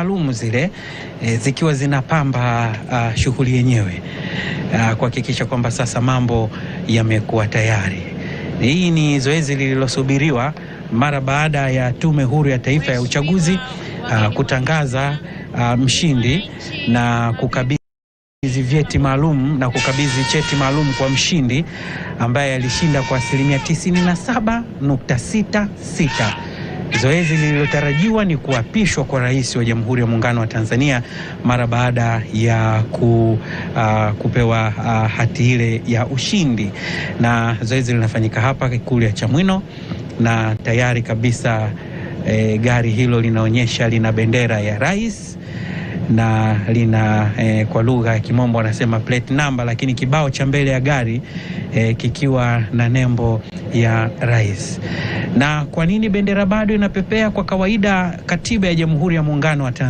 maalum zile zikiwa zinapamba shughuli yenyewe kuhakikisha kwamba sasa mambo yamekuwa tayari. Hii ni zoezi lililosubiriwa mara baada ya Tume Huru ya Taifa ya Uchaguzi kutangaza mshindi na kukabidhi vyeti maalum na kukabidhi cheti maalum kwa mshindi ambaye alishinda kwa 97.66. Zoezi lililotarajiwa ni kuapishwa kwa Rais wa Jamhuri ya Muungano wa Tanzania mara baada ya kupewa hati ile ya ushindi, na zoezi linafanyika hapa Ikulu ya Chamwino, na tayari kabisa gari hilo linaonyesha lina bendera ya rais na lina kwa lugha ya Kimombo wanasema plate number, lakini kibao cha mbele ya gari kikiwa na nembo ya rais. Na kwa nini bendera bado inapepea? Kwa kawaida katiba ya Jamhuri ya Muungano wa Tanzania